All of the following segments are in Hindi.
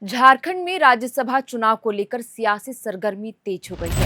झारखंड में राज्यसभा चुनाव को लेकर सियासी सरगर्मी तेज हो गई है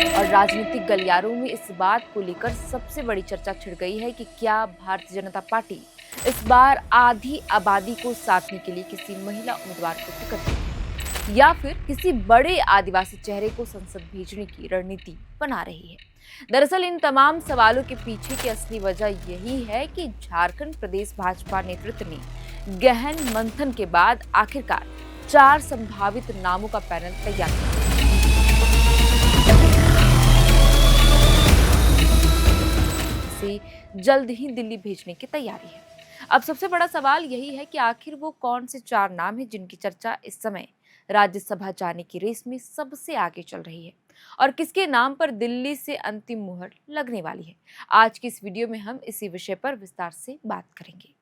और राजनीतिक गलियारों में इस बात को लेकर सबसे बड़ी चर्चा छिड़ गई है कि क्या भारतीय जनता पार्टी इस बार आधी आबादी को साधने के लिए किसी महिला उम्मीदवार को टिकट देगी या फिर किसी बड़े आदिवासी चेहरे को संसद भेजने की रणनीति बना रही है। दरअसल इन तमाम सवालों के पीछे की असली वजह यही है कि झारखंड प्रदेश भाजपा नेतृत्व ने गहन मंथन के बाद आखिरकार 4 संभावित नामों का पैनल तैयार किया से जल्द ही दिल्ली भेजने की तैयारी है। अब सबसे बड़ा सवाल यही है कि आखिर वो कौन से 4 नाम हैं जिनकी चर्चा इस समय राज्यसभा जाने की रेस में सबसे आगे चल रही है और किसके नाम पर दिल्ली से अंतिम मुहर लगने वाली है। आज की इस वीडियो में हम इसी विषय पर विस्तार से बात करेंगे।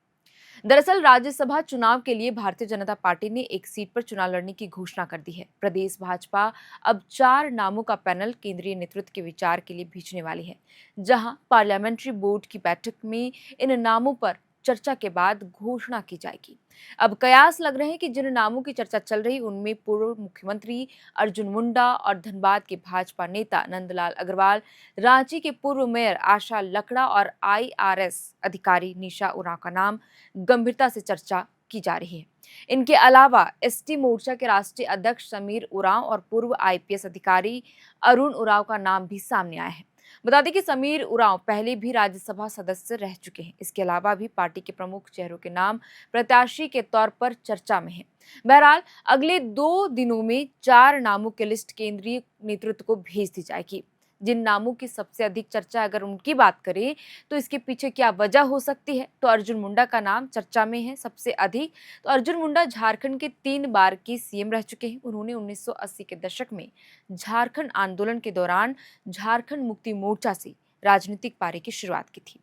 दरअसल राज्यसभा चुनाव के लिए भारतीय जनता पार्टी ने एक सीट पर चुनाव लड़ने की घोषणा कर दी है। प्रदेश भाजपा अब 4 नामों का पैनल केंद्रीय नेतृत्व के विचार के लिए भेजने वाली है, जहां पार्लियामेंट्री बोर्ड की बैठक में इन नामों पर चर्चा के बाद घोषणा की जाएगी। अब कयास लग रहे हैं कि जिन नामों की चर्चा चल रही उनमें पूर्व मुख्यमंत्री अर्जुन मुंडा और धनबाद के भाजपा नेता नंदलाल अग्रवाल, रांची के पूर्व मेयर आशा लकड़ा और आईआरएस अधिकारी निशा उरांव का नाम गंभीरता से चर्चा की जा रही है। इनके अलावा एसटी मोर्चा के राष्ट्रीय अध्यक्ष समीर उरांव और पूर्व आईपीएस अधिकारी अरुण उरांव का नाम भी सामने आया है। बता दें कि समीर उरांव पहले भी राज्यसभा सदस्य रह चुके हैं। इसके अलावा भी पार्टी के प्रमुख चेहरों के नाम प्रत्याशी के तौर पर चर्चा में है। बहरहाल अगले 2 दिनों में 4 नामों की लिस्ट केंद्रीय नेतृत्व को भेज दी जाएगी। जिन नामों की सबसे अधिक चर्चा अगर उनकी बात करें तो इसके पीछे क्या वजह हो सकती है, तो अर्जुन मुंडा का नाम चर्चा में है सबसे अधिक। तो अर्जुन मुंडा झारखंड के 3 बार के सीएम रह चुके हैं। उन्होंने 1980 के दशक में झारखंड आंदोलन के दौरान झारखंड मुक्ति मोर्चा से राजनीतिक पारी की शुरुआत की थी।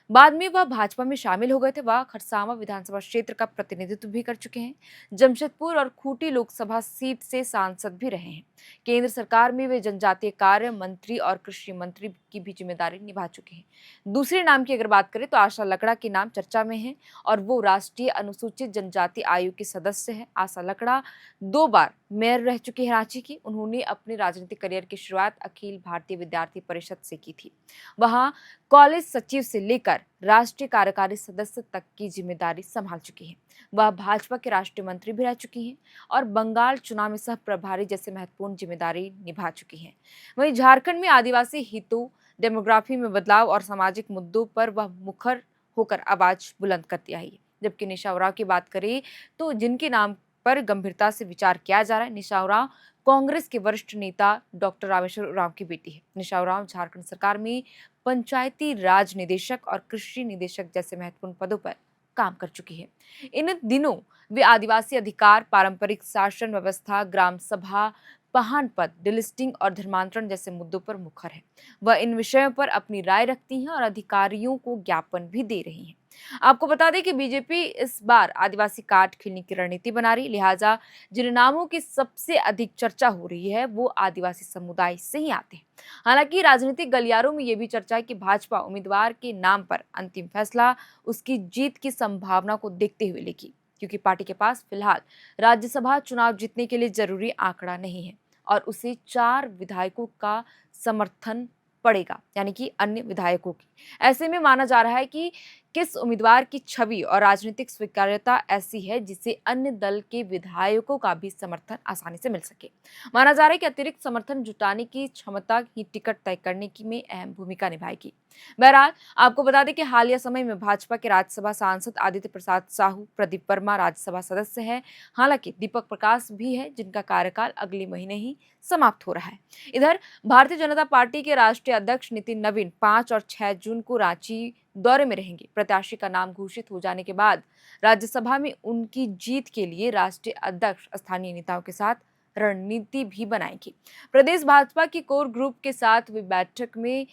बाद में वह भाजपा में शामिल हो गए थे। वह खरसावां विधानसभा क्षेत्र का प्रतिनिधित्व भी कर चुके हैं। जमशेदपुर और खूंटी लोकसभा सीट से सांसद भी रहे हैं। केंद्र सरकार में वे जनजातीय कार्य मंत्री और कृषि मंत्री की भी जिम्मेदारी निभा चुके हैं। दूसरे नाम की अगर बात करें तो आशा लकड़ा के नाम चर्चा में है और वो राष्ट्रीय अनुसूचित जनजाति आयोग के सदस्य हैं। आशा लकड़ा 2 बार मेयर रह चुके हैं रांची की। उन्होंने अपने राजनीतिक करियर की शुरुआत अखिल भारतीय विद्यार्थी परिषद से की थी। वहां कॉलेज सचिव से लेकर राष्ट्रीय कार्यकारी सदस्य तक की जिम्मेदारी संभाल चुकी हैं। वह भाजपा के राष्ट्रीय मंत्री भी रह चुकी हैं और बंगाल चुनाव में सह प्रभारी जैसे महत्वपूर्ण जिम्मेदारी निभा चुकी हैं। वहीं झारखंड में आदिवासी हितों, डेमोग्राफी में बदलाव और सामाजिक मुद्दों पर वह मुखर होकर आवाज बुलंद करती आई है। जबकि निशा उरांव की बात करें तो जिनके नाम पर गंभीरता से विचार किया जा रहा है, निशा उरांव कांग्रेस के वरिष्ठ नेता डॉक्टर रामेश्वर उरांव की बेटी है। निशा उरांव झारखंड सरकार में पंचायती राज निदेशक और कृषि निदेशक जैसे महत्वपूर्ण पदों पर काम कर चुकी है। इन दिनों वे आदिवासी अधिकार, पारंपरिक शासन व्यवस्था, ग्राम सभा, पहान पद, डिलिस्टिंग और धर्मांतरण जैसे मुद्दों पर मुखर है। वह इन विषयों पर अपनी राय रखती हैं और अधिकारियों को ज्ञापन भी दे रही हैं। आपको बता दें कि बीजेपी इस बार आदिवासी कार्ड खेलने की रणनीति बना रही, लिहाजा जिन नामों की सबसे अधिक चर्चा हो रही है वो आदिवासी समुदाय से ही आते हैं। हालांकि राजनीतिक गलियारों में ये भी चर्चा है कि भाजपा उम्मीदवार के नाम पर अंतिम फैसला उसकी जीत की संभावना को देखते हुए लेगी, क्योंकि पार्टी के पास फिलहाल राज्यसभा चुनाव जीतने के लिए जरूरी आंकड़ा नहीं है और उसे 4 विधायकों का समर्थन पड़ेगा, यानी कि अन्य विधायकों की। ऐसे में माना जा रहा है कि किस उम्मीदवार की छवि और राजनीतिक स्वीकार्यता ऐसी है जिसे अन्य दल के विधायकों का भी समर्थन आसानी से मिल सके। माना जा रहा है कि अतिरिक्त समर्थन जुटाने की क्षमता ही टिकट तय करने की में अहम भूमिका निभाएगी। बहरहाल आपको बता दें कि हालिया समय में भाजपा के राज्यसभा सांसद आदित्य प्रसाद साहू, प्रदीप वर्मा राज्यसभा सदस्य हैं। हालांकि दीपक प्रकाश भी है जिनका कार्यकाल अगले महीने ही समाप्त हो रहा है। इधर भारतीय जनता पार्टी के राष्ट्रीय अध्यक्ष नितिन नवीन 5 और 6 जून को रांची दौरे में रहेंगे। प्रत्याशी का नाम घोषित हो जाने के बाद राज्यसभा में उनकी जीत के लिए राष्ट्रीय अध्यक्ष स्थानीय नेताओं के साथ रणनीति भी बनाएंगे। प्रदेश भाजपा की कोर ग्रुप के साथ वे बैठक में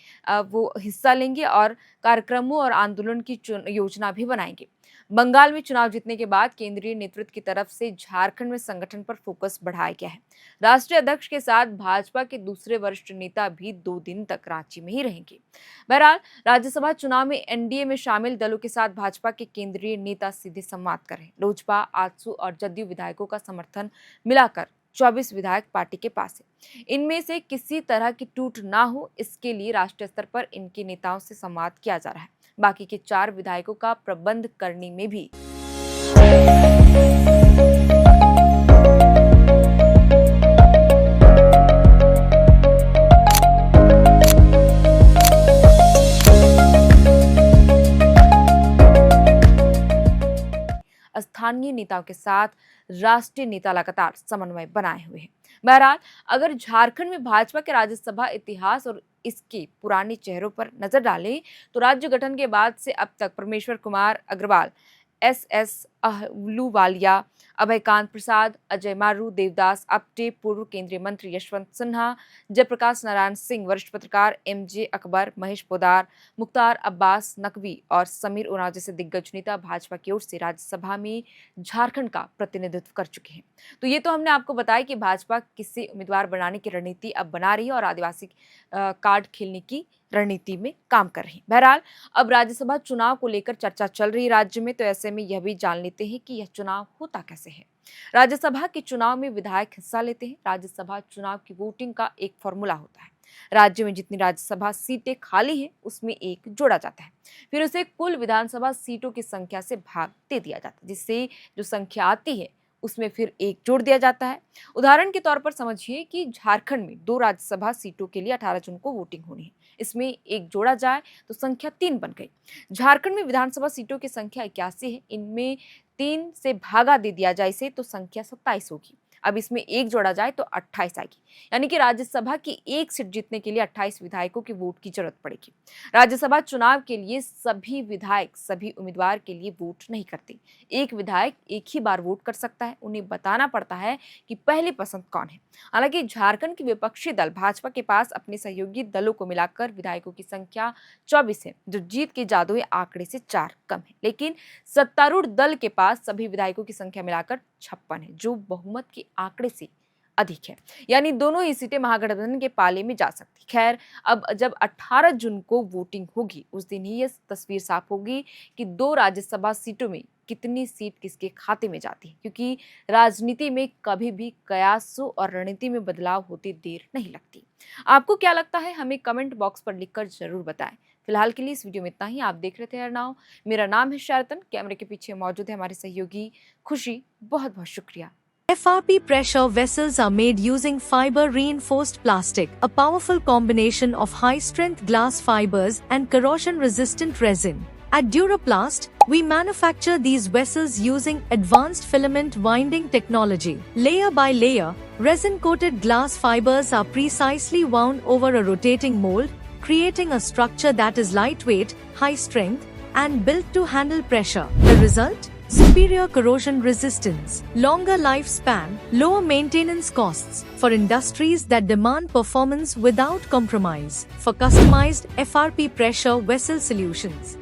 वो हिस्सा लेंगे और कार्यक्रमों और आंदोलन की योजना भी बनाएंगे। बंगाल में चुनाव जीतने के बाद केंद्रीय नेतृत्व की तरफ से झारखंड में संगठन पर फोकस बढ़ाया गया है। राष्ट्रीय अध्यक्ष के साथ भाजपा के दूसरे वरिष्ठ नेता भी 2 दिन तक रांची में ही रहेंगे। बहरहाल, राज्यसभा चुनाव में एनडीए में शामिल दलों के साथ भाजपा के केंद्रीय नेता सीधे संवाद कर रहे हैं। लोजपा, आजसू और जदयू विधायकों का समर्थन मिलाकर 24 विधायक पार्टी के पास है। इनमें से किसी तरह की टूट ना हो, इसके लिए राष्ट्रीय स्तर पर इनके नेताओं से संवाद किया जा रहा है। बाकी के 4 विधायकों का प्रबंध करने में भी स्थानीय नेताओं के साथ राष्ट्रीय नेता लगातार समन्वय बनाए हुए हैं। बहरहाल, अगर झारखंड में भाजपा के राज्यसभा इतिहास और इसके पुराने चेहरों पर नजर डालें तो राज्य गठन के बाद से अब तक परमेश्वर कुमार अग्रवाल, एस अहलूवालिया, अभयकांत प्रसाद, अजय मारू, देवदास आप्टे, पूर्व केंद्रीय मंत्री यशवंत सिन्हा, जयप्रकाश नारायण सिंह, वरिष्ठ पत्रकार एमजे अकबर, महेश पोद्दार, मुख्तार अब्बास नकवी और समीर उरांव जैसे दिग्गज नेता भाजपा की ओर से राज्यसभा में झारखंड का प्रतिनिधित्व कर चुके हैं। तो ये तो हमने आपको बताया कि भाजपा किससे उम्मीदवार बनाने की रणनीति अब बना रही है और आदिवासी कार्ड खेलने की रणनीति में काम कर रही है। बहरहाल, अब राज्यसभा चुनाव को लेकर चर्चा चल रही है राज्य में, तो ऐसे में यह भी जान लेते हैं कि यह चुनाव होता कैसे है। राज्यसभा के चुनाव में विधायक हिस्सा लेते हैं। राज्यसभा चुनाव की वोटिंग का एक फॉर्मूला होता है। राज्य में जितनी राज्यसभा सीटें खाली हैं उसमें एक जोड़ा जाता है, फिर उसे कुल विधानसभा सीटों की संख्या से भाग दे दिया जाता है, जिससे जो संख्या आती है उसमें फिर एक जोड़ दिया जाता है। उदाहरण के तौर पर समझिए कि झारखंड में 2 राज्यसभा सीटों के लिए 18 जून को वोटिंग होनी है। इसमें एक जोड़ा जाए तो संख्या 3 बन गई। झारखंड में विधानसभा सीटों की संख्या 81 है। इनमें 3 से भागा दे दिया जाए इसे तो संख्या 27 होगी। अब इसमें एक जोड़ा जाए तो 28 आएगी, यानी कि राज्यसभा की एक सीट जीतने के लिए 28 विधायकों की वोट की जरूरत पड़ेगी। राज्यसभा चुनाव के लिए सभी विधायक सभी उम्मीदवार के लिए वोट नहीं करते। एक विधायक एक ही बार वोट कर सकता है। उन्हें बताना पड़ता है कि पहली पसंद कौन है। हालांकि झारखंड की विपक्षी दल भाजपा के पास अपने सहयोगी दलों को मिलाकर विधायकों की संख्या 24 है, जो जीत के जादुई आंकड़े से 4 कम है। लेकिन सत्तारूढ़ दल के पास सभी विधायकों की संख्या मिलाकर 56 है, जो बहुमत के आंकड़े से अधिक है। यानी दोनों ही सीटें महागठबंधन के पाले में जा सकती। खैर, अब जब 18 जून को वोटिंग होगी उस दिन ही यह तस्वीर साफ होगी कि 2 राज्यसभा सीटों में कितनी सीट किसके खाते में जाती है, क्योंकि राजनीति में कभी भी कयासों और रणनीति में बदलाव होते देर नहीं लगती। आपको क्या लगता है, हमें कमेंट बॉक्स पर लिखकर जरूर बताएं। फिलहाल के लिए इस वीडियो में इतना ही। आप देख रहे थे अरनाव। मेरा नाम है शरतन। कैमरे के पीछे मौजूद है हमारे सहयोगी खुशी। बहुत बहुत शुक्रिया। FRP pressure vessels are made using fiber reinforced plastic, a powerful combination of high strength glass fibers and corrosion resistant resin. At Duraplast, we manufacture these vessels using advanced filament winding technology. Layer by layer, resin coated glass fibers are precisely wound over a rotating mold, creating a structure that is lightweight, high strength, and built to handle pressure. The result? Superior corrosion resistance, longer lifespan, lower maintenance costs for industries that demand performance without compromise. For customized FRP pressure vessel solutions,